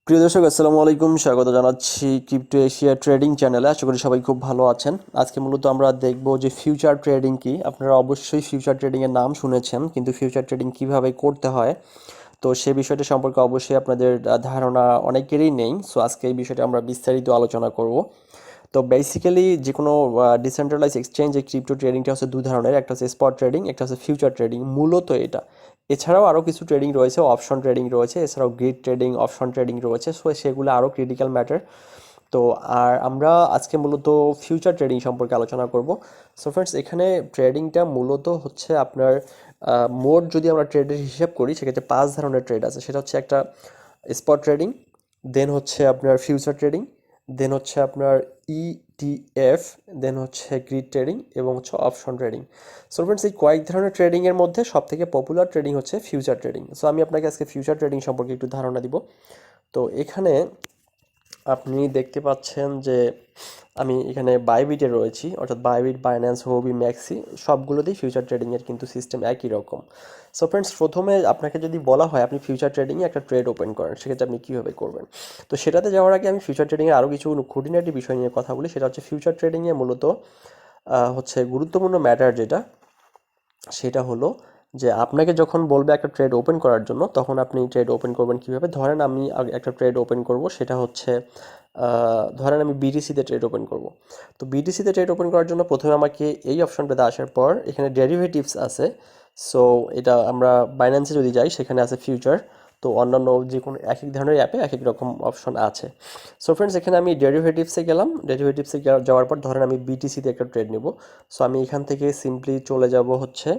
প্রিয় দর্শক আসসালামু আলাইকুম, স্বাগত জানাচ্ছি ক্রিপ্টো এশিয়া ট্রেডিং চ্যানেলে। আশা করি সবাই খুব ভালো আছেন। আজকে মূলত আমরা দেখব যে ফিউচার ট্রেডিং কি। আপনারা অবশ্যই ফিউচার ট্রেডিংয়ের নাম শুনেছেন, কিন্তু ফিউচার ট্রেডিং কিভাবে করতে হয় তো সে বিষয়টা সম্পর্কে অবশ্যই আপনাদের ধারণা অনেকেরই নেই। সো আজকে এই বিষয়টা আমরা বিস্তারিত আলোচনা করব। তো বেসিক্যালি যে কোনো ডিসেন্ট্রালাইজ এক্সচেঞ্জে ক্রিপ্টো ট্রেডিংটা হচ্ছে দুই ধরনের, একটা হচ্ছে স্পট ট্রেডিং, একটা হচ্ছে ফিউচার ট্রেডিং। মূলত এটা এছাড়াও আরও কিছু ট্রেডিং রয়েছে, অপশন ট্রেডিং রয়েছে, এছাড়াও গ্রিড ট্রেডিং, অপশন ট্রেডিং রয়েছে। সো সেগুলো আরও ক্রিটিক্যাল ম্যাটার। তো আর আমরা আজকে মূলত ফিউচার ট্রেডিং সম্পর্কে আলোচনা করব। সো ফ্রেন্ডস, এখানে ট্রেডিংটা মূলত হচ্ছে আপনার মোট যদি আমরা ট্রেডের হিসাব করি সেক্ষেত্রে 5 ধরনের ট্রেড আছে। সেটা হচ্ছে একটা স্পট ট্রেডিং, দেন হচ্ছে আপনার ফিউচার ট্রেডিং, দেন হচ্ছে আপনার ইটিএফ, দেন হচ্ছে গ্রিড ট্রেডিং এবং হচ্ছে অপশন ট্রেডিং। সো ফ্রেন্ডস, এই কয়েক ধরনের ট্রেডিংয়ের মধ্যে সবথেকে পপুলার ট্রেডিং হচ্ছে ফিউচার ট্রেডিং। সো আমি আপনাকে আজকে ফিউচার ট্রেডিং সম্পর্কে একটু ধারণা দিব। তো এখানে আপনি দেখতে পাচ্ছেন যে আমি এখানে বাইবিটে রয়েছি, অর্থাৎ বাইবিট, বাইন্যান্স, হুওবি, ম্যাক্সি সবগুলোতেই ফিউচার ট্রেডিংয়ের কিন্তু সিস্টেম একই রকম। সো ফ্রেন্ডস, প্রথমে আপনাকে যদি বলা হয় আপনি ফিউচার ট্রেডিংয়ে একটা ট্রেড ওপেন করেন, সেক্ষেত্রে আপনি কীভাবে করবেন। তো সেটাতে যাওয়ার আগে আমি ফিউচার ট্রেডিংয়ের আরও কিছু খুঁটিনাটি বিষয় নিয়ে কথা বলি। সেটা হচ্ছে ফিউচার ট্রেডিংয়ে মূলত হচ্ছে গুরুত্বপূর্ণ ম্যাটার যেটা, সেটা হলো যে আপনাকে যখন বলবে একটা ট্রেড ওপেন করার জন্য, তখন আপনি ট্রেড ওপেন করবেন কীভাবে। ধরেন আমি একটা ট্রেড ওপেন করব, সেটা হচ্ছে ধরেন আমি বিটিসিতে ট্রেড ওপেন করব। তো বিটিসিতে ট্রেড ওপেন করার জন্য প্রথমে আমাকে এই অপশনটাতে আসার পর এখানে ডেরিভেটিভস আছে। সো এটা আমরা বাইন্যান্সে যদি যাই সেখানে আছে ফিউচার। তো অন্যান্য যে কোনো এক এক ধরনের অ্যাপে এক এক রকম অপশন আছে। সো ফ্রেন্ডস, এখানে আমি ডেরিভেটিভসে গেলাম। ডেরিভেটিভসে যাওয়ার পর ধরেন আমি বিটিসিতে একটা ট্রেড নেব। সো আমি এখান থেকে সিম্পলি চলে যাব হচ্ছে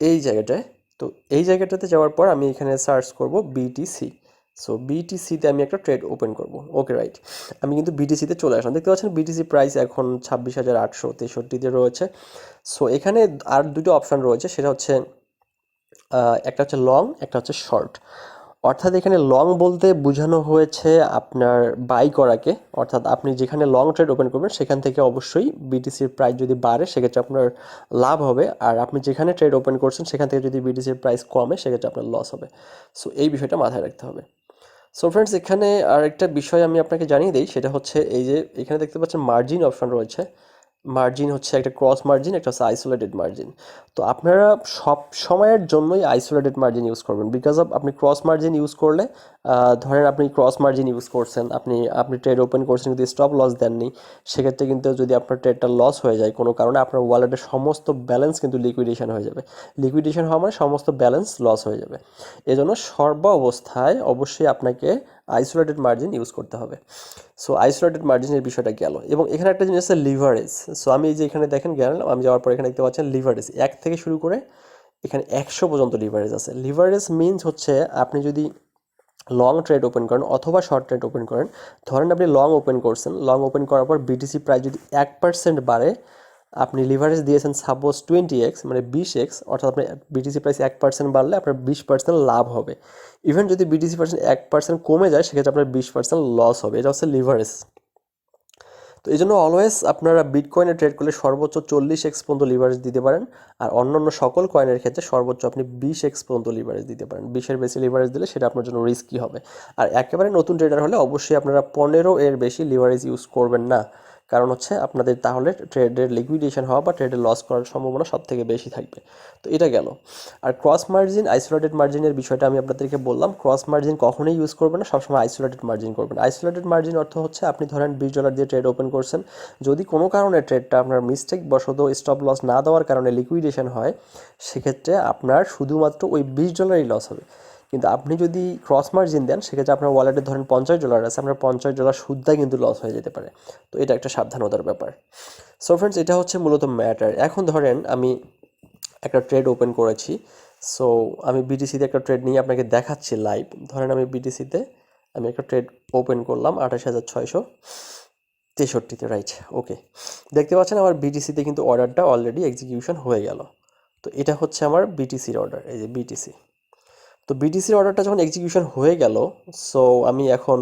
এই জায়গাটায়। তো এই জায়গাটাতে যাওয়ার পর আমি এখানে সার্চ করব বিটিসি। সো বিটিসিতে আমি একটা ট্রেড ওপেন করব। ওকে, রাইট। আমি কিন্তু বিটিসিতে চলে আসলাম। দেখতে পাচ্ছেন বিটিসি প্রাইস এখন 26,863-তে রয়েছে। সো এখানে আর দুটো অপশান রয়েছে, সেটা হচ্ছে একটা হচ্ছে লং, একটা হচ্ছে শর্ট। অর্থাৎ এখানে লং বলতে বোঝানো হয়েছে আপনার বাই করাকে, অর্থাৎ আপনি যেখানে লং ট্রেড ওপেন করবেন সেখান থেকে অবশ্যই বিটিসির প্রাইস যদি বাড়ে সেক্ষেত্রে আপনার লাভ হবে, আর আপনি যেখানে ট্রেড ওপেন করছেন সেখান থেকে যদি বিটিসির প্রাইস কমে সেক্ষেত্রে আপনার লস হবে। সো এই বিষয়টা মাথায় রাখতে হবে। সো ফ্রেন্ডস, এখানে আরেকটা বিষয় আমি আপনাকে জানিয়ে দিই, সেটা হচ্ছে এই যে এখানে দেখতে পাচ্ছেন মার্জিন অপশন রয়েছে। মার্জিন হচ্ছে একটা ক্রস মার্জিন, একটা হচ্ছে আইসোলেটেড মার্জিন। তো আপনারা সব সময়ের জন্যই আইসোলেটেড মার্জিন ইউজ করবেন, বিকজ অফ আপনি ক্রস মার্জিন ইউজ করলে ধরেন আপনি ক্রস মার্জিন ইউজ করছেন, আপনি ট্রেড ওপেন করছেন কিন্তু স্টপ লস দেননি, সেক্ষেত্রে কিন্তু যদি আপনার ট্রেডটা লস হয়ে যায় কোনো কারণে, আপনার ওয়ালেটের সমস্ত ব্যালেন্স কিন্তু লিকুইডেশন হয়ে যাবে। লিকুইডেশন হওয়া মানে সমস্ত ব্যালেন্স লস হয়ে যাবে। এজন্য সর্ব অবস্থায় অবশ্যই আপনাকে আইসোলেটেড মার্জিন ইউজ করতে হবে। সো আইসোলেটেড মার্জিনের বিষয়টা গেল, এবং এখানে একটা জিনিস আছে লিভারেজ। সো আমি এই যে এখানে দেখেন গেলাম, আমি যাওয়ার পর এখানে দেখতে পাচ্ছেন লিভারেজ 1 থেকে শুরু করে এখানে 100 পর্যন্ত লিভারেজ আছে। লিভারেজ মিনস হচ্ছে আপনি যদি লং ট্রেড ওপেন করেন অথবা শর্ট ট্রেড ওপেন করেন, ধরেন আপনি লং ওপেন করছেন, লং ওপেন করার পর বিটিসি প্রাইস যদি 1% বাড়ে, আপনি লিভারেজ দিয়েছেন সাপোজ 20x মানে 20x, অর্থাৎ আপনি বিটিসি প্রাইস 1% বাড়লে আপনার 20% লাভ হবে। ইভেন যদি বিটিসি পার্সেন্ট 1% কমে যায় সেক্ষেত্রে আপনার 20% লস হবে। এটা হচ্ছে লিভারেজ। তো এই জন্য অলওয়েজ আপনারা বিটকয়েনে ট্রেড করলে সর্বোচ্চ 40x পর্যন্ত লিভারেজ দিতে পারেন, আর অন্যান্য সকল কয়েনের ক্ষেত্রে সর্বোচ্চ আপনি 20x পর্যন্ত লিভারেজ দিতে পারেন। 20-এর বেশি লিভারেজ দিলে সেটা আপনার জন্য রিস্কি হবে। আর একেবারে নতুন ট্রেডার হলে অবশ্যই আপনারা 15-এর বেশি লিভারেজ ইউজ করবেন না, কারণ হচ্ছে আপনাদের তাহলে ট্রেডের লিকুইডেশন হওয়া বা ট্রেডে লস করার সম্ভাবনা সব থেকে বেশি থাকবে। তো এটা গেল। আর ক্রস মার্জিন, আইসোলেটেড মার্জিনের বিষয়টা আমি আপনাদেরকে বললাম। ক্রস মার্জিন কখনোই ইউজ করবেন না, সবসময় আইসোলেটেড মার্জিন করবেন। আইসোলেটেড মার্জিন অর্থ হচ্ছে আপনি ধরেন $20 দিয়ে ট্রেড ওপেন করছেন, যদি কোনো কারণে ট্রেডটা আপনার মিস্টেক বশত স্টপ লস না দেওয়ার কারণে লিকুইডেশন হয়, সেক্ষেত্রে আপনার শুধুমাত্র ওই $20ই লস হবে। কিন্তু আপনি যদি ক্রস মার্জিন দেন সেক্ষেত্রে আপনার ওয়ালেটে ধরেন $50 আছে, আপনার $50 সুদ্ধা কিন্তু লস হয়ে যেতে পারে। তো এটা একটা সাবধানতার ব্যাপার। সো ফ্রেন্ডস, এটা হচ্ছে মূলত ম্যাটার। এখন ধরেন আমি একটা ট্রেড ওপেন করেছি। সো আমি বিটিসিতে একটা ট্রেড নিয়ে আপনাকে দেখাচ্ছি লাইভ। ধরেন আমি বিটিসিতে আমি একটা ট্রেড ওপেন করলাম 28,663-তে, রাইট। ওকে, দেখতে পাচ্ছেন আমার বিটিসিতে কিন্তু অর্ডারটা অলরেডি এক্সিকিউশন হয়ে গেল। তো এটা হচ্ছে আমার বিটিসির অর্ডার, এই যে বিটিসি। তো বিটিসির অর্ডারটা যখন এক্সিকিউশন হয়ে গেল, সো আমি এখন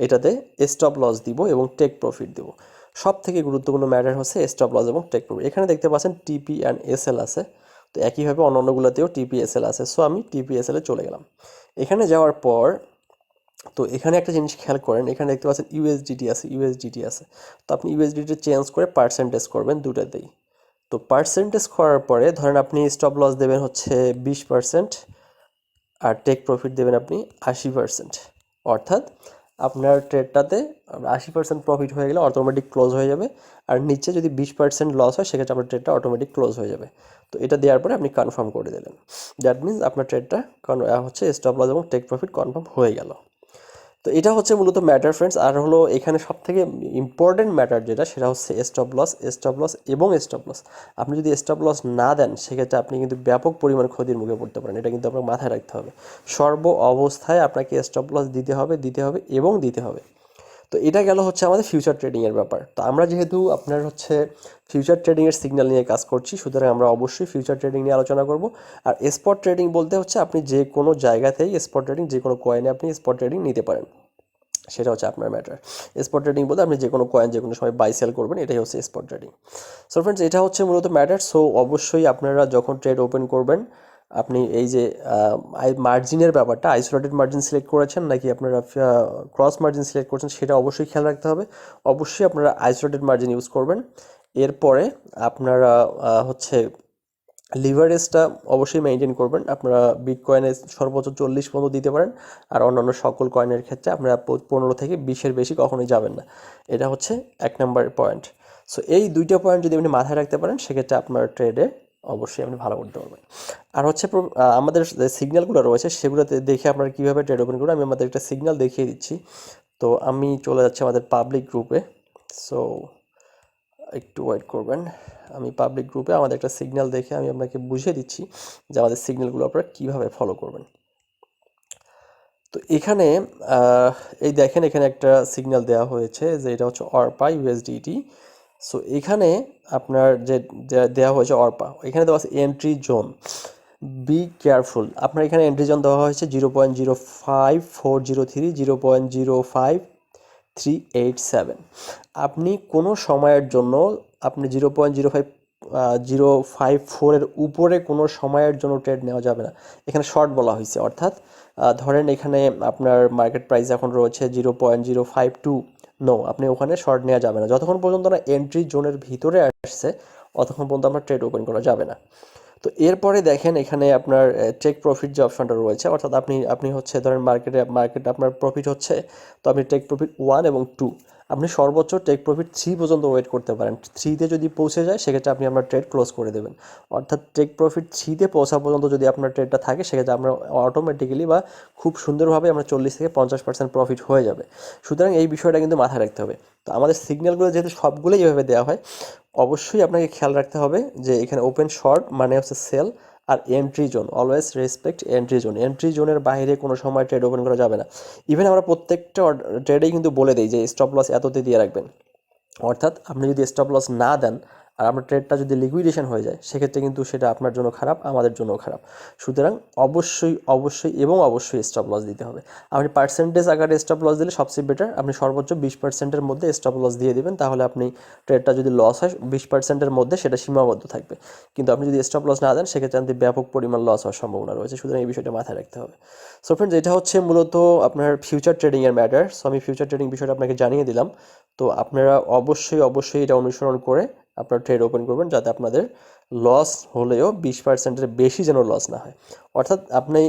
এটাতে স্টপ লস দিব এবং টেক প্রফিট দিব। সব থেকে গুরুত্বপূর্ণ ম্যাটার হচ্ছে স্টপ লস এবং টেক প্রফিট। এখানে দেখতে পাচ্ছেন টিপি অ্যান্ড এসএল আছে। তো একইভাবে অন্যান্যগুলোতেও টিপি এসএল আছে। সো আমি টিপি এসএলে চলে গেলাম। এখানে যাওয়ার পর তো এখানে একটা জিনিস খেয়াল করেন, এখানে দেখতে পাচ্ছেন ইউএসডিটি আছে। তো আপনি ইউএসডিটি চেঞ্জ করে পার্সেন্টেজ করবেন দুটাতেই। তো পার্সেন্টেজ করার পরে ধরেন আপনি স্টপ লস দেবেন হচ্ছে 20%, আর টেক প্রফিট দেবেন আপনি 80%। অর্থাৎ আপনার ট্রেডটাতে 80% প্রফিট হয়ে গেলে অটোমেটিক ক্লোজ হয়ে যাবে, আর নিচে যদি 20% লস হয় সেক্ষেত্রে আপনার ট্রেডটা অটোমেটিক ক্লোজ হয়ে যাবে। তো এটা দেওয়ার পরে আপনি কনফার্ম করে দিলেন, দ্যাট মিনস আপনার ট্রেডটা হচ্ছে স্টপ লস এবং টেক প্রফিট কনফার্ম হয়ে গেল। তো এটা হচ্ছে মূলত ম্যাটার ফ্রেন্ডস। আর হলো এখানে সব থেকে ইম্পর্টেন্ট ম্যাটার যেটা, সেটা হচ্ছে স্টপ লস এবং স্টপ লস। আপনি যদি স্টপ লস না দেন সেক্ষেত্রে আপনি কিন্তু ব্যাপক পরিমাণ ক্ষতির মুখে পড়তে পারেন। এটা কিন্তু আপনার মাথায় রাখতে হবে, সর্ব অবস্থায় আপনাকে স্টপ লস দিতে হবে এবং দিতে হবে। তো এটা গেল হচ্ছে আমাদের ফিউচার ট্রেডিংয়ের ব্যাপার। তো আমরা যেহেতু আপনার হচ্ছে ফিউচার ট্রেডিংয়ের সিগন্যাল নিয়ে কাজ করছি, সুতরাং আমরা অবশ্যই ফিউচার ট্রেডিং নিয়ে আলোচনা করব। আর স্পট ট্রেডিং বলতে হচ্ছে আপনি যে কোনো জায়গাতেই স্পট ট্রেডিং, যে কোনো কয়েনে আপনি স্পট ট্রেডিং নিতে পারেন, সেটা হচ্ছে আপনার ম্যাটার। স্পট ট্রেডিং বলতে আপনি যে কোনো কয়েন যে কোনো সময় বাই সেল করবেন, এটাই হচ্ছে স্পট ট্রেডিং। সো ফ্রেন্ডস, এটা হচ্ছে মূলত ম্যাটার। সো অবশ্যই আপনারা যখন ট্রেড ওপেন করবেন, আপনি এই যে মার্জিনের ব্যাপারটা, আইসোলেটেড মার্জিন সিলেক্ট করেছেন নাকি আপনারা ক্রস মার্জিন সিলেক্ট করেছেন, সেটা অবশ্যই খেয়াল রাখতে হবে। অবশ্যই আপনারা আইসোলেটেড মার্জিন ইউজ করবেন। এরপরে আপনারা হচ্ছে লিভারেজটা অবশ্যই মেনটেন করবেন। আপনারা বিটকয়েনে সর্বোচ্চ 40 পর্যন্ত দিতে পারেন, আর অন্যান্য সকল কয়েনের ক্ষেত্রে আপনারা 15 থেকে 20-এর বেশি কখনোই যাবেন না। এটা হচ্ছে 1 নম্বর পয়েন্ট। সো এই দুইটা পয়েন্ট যদি আপনি মাথায় রাখতে পারেন সেক্ষেত্রে আপনার ট্রেডে অবশ্যই আপনি ভালো করতে পারবেন। আর হচ্ছে আমাদের যে সিগন্যালগুলো রয়েছে সেগুলোতে দেখে আপনারা কীভাবে ট্রেড ওপেন করবেন, আমি আমাদের একটা সিগন্যাল দেখিয়ে দিচ্ছি। তো আমি চলে যাচ্ছি আমাদের পাবলিক গ্রুপে। সো একটু ওয়েট করবেন, আমি পাবলিক গ্রুপে আমাদের একটা সিগন্যাল দেখে আমি আপনাকে বুঝিয়ে দিচ্ছি যে আমাদের সিগন্যালগুলো আপনারা কীভাবে ফলো করবেন। তো এখানে এই দেখেন, এখানে একটা সিগন্যাল দেওয়া হয়েছে যে এটা হচ্ছে অর্পা ইউএসডিটি। সো এখানে আপনার যে দেওয়া হয়েছে অর্পা, এখানে দেওয়া আছে এন্ট্রি জোন, বি কেয়ারফুল। আপনার এখানে এন্ট্রি জোন দেওয়া হয়েছে 0.05403, 0.05387। আপনি কোনো সময়ের জন্য আপনি 0.054-এর উপরে কোনো সময়ের জন্য ট্রেড নেওয়া যাবে না। এখানে শর্ট বলা হয়েছে, অর্থাৎ ধরেন এখানে আপনার মার্কেট প্রাইস এখন রয়েছে 0.052, নো, আপনি ওখানে শর্ট নেওয়া যাবে না যতক্ষণ পর্যন্ত না এন্ট্রি জোনের ভিতরে আসছে, ততক্ষণ পর্যন্ত আপনার ট্রেড ওপেন করা যাবে না। তো এরপরে দেখেন এখানে আপনার টেক প্রফিট যে অপশনটা রয়েছে, অর্থাৎ আপনি হচ্ছে ধরেন মার্কেট আপনার প্রফিট হচ্ছে, তো আপনি টেক প্রফিট 1 এবং 2, আপনি সর্বোচ্চ টেক প্রফিট 3 পর্যন্ত ওয়েট করতে পারেন। 3-তে যদি পৌঁছে যায় সেক্ষেত্রে আপনি আপনার ট্রেড ক্লোজ করে দেবেন। অর্থাৎ টেক প্রফিট 3-তে পৌঁছা পর্যন্ত যদি আপনার ট্রেডটা থাকে সেক্ষেত্রে আমরা অটোমেটিক্যালি বা খুব সুন্দরভাবে আমরা 40 থেকে 50% প্রফিট হয়ে যাবে। সুতরাং এই বিষয়টা কিন্তু মাথায় রাখতে হবে। তো আমাদের সিগন্যালগুলো যেহেতু সবগুলোই এভাবে দেওয়া হয়, অবশ্যই আপনাকে খেয়াল রাখতে হবে যে এখানে ওপেন শর্ট মানে হচ্ছে সেল, আর entry zone, always respect entry zone. Entry জোনের বাইরে কোনো সময় ট্রেড ওপেন করা যাবে না। ইভেন আমরা প্রত্যেকটা ট্রেডেই কিন্তু বলে দিই যে স্টপ লস এততে দিয়ে রাখবেন। অর্থাৎ আপনি যদি স্টপ লস না দেন আর আপনার ট্রেডটা যদি লিকুইডেশন হয়ে যায় সেক্ষেত্রে কিন্তু সেটা আপনার জন্য খারাপ, আমাদের জন্যও খারাপ। সুতরাং অবশ্যই স্টপ লস দিতে হবে। আপনি পার্সেন্টেজ আকারে স্টপ লস দিলে সবচেয়ে বেটার, আপনি সর্বোচ্চ 20%-এর মধ্যে স্টপ লস দিয়ে দেবেন, তাহলে আপনি ট্রেডটা যদি লস হয় 20%-এর মধ্যে সেটা সীমাবদ্ধ থাকবে। কিন্তু আপনি যদি স্টপ লস না দেন সেক্ষেত্রে আপনি ব্যাপক পরিমাণ লস হওয়ার সম্ভাবনা রয়েছে। সুতরাং এই বিষয়টা মাথায় রাখতে হবে। সো ফ্রেন্ডস, এটা হচ্ছে মূলত আপনার ফিউচার ট্রেডিংয়ের ম্যাটার। সো আমি ফিউচার ট্রেডিং বিষয়টা আপনাকে জানিয়ে দিলাম। তো আপনারা অবশ্যই এটা অনুসরণ করে আপনারা ট্রেড ওপেন করবেন, যাতে আপনাদের লস হলেও 20%-এর বেশি যেন লস না হয়। অর্থাৎ আপনি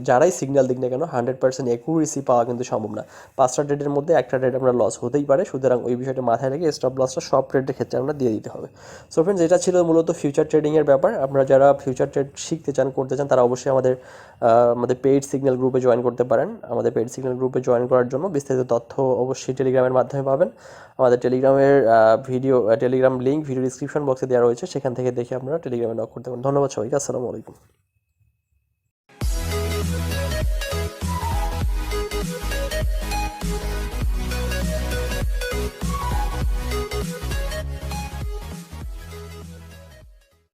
যারাই সিগন্যাল দিক না কেন 100% অ্যাকুরেসি পাওয়া কিন্তু সম্ভব না। 5টা ট্রেডের মধ্যে একটা ট্রেড আপনার লস হতেই পারে। সুতরাং ওই বিষয়টা মাথায় রেখে স্টপ লসটা সব ট্রেডের ক্ষেত্রে আমরা দিয়ে দিতে হবে। সো ফ্রেন্ডস, এটা ছিল মূলত ফিউচার ট্রেডিংয়ের ব্যাপার। আপনারা যারা ফিউচার ট্রেড শিখতে চান, করতে চান, তারা অবশ্যই আমাদের পেইড সিগন্যাল গ্রুপে জয়েন করতে পারেন। আমাদের পেইড সিগন্যাল গ্রুপে জয়েন করার জন্য বিস্তারিত তথ্য অবশ্যই টেলিগ্রামের মাধ্যমে পাবেন। আমাদের টেলিগ্রামের টেলিগ্রাম লিঙ্ক ভিডিও ডিসক্রিপশন বক্সে দেওয়া রয়েছে, সেখান থেকে দেখে আপনারা টেলিগ্রামে নক করতে পারেন। ধন্যবাদ সবাইকে, আসসালামু আলাইকুম।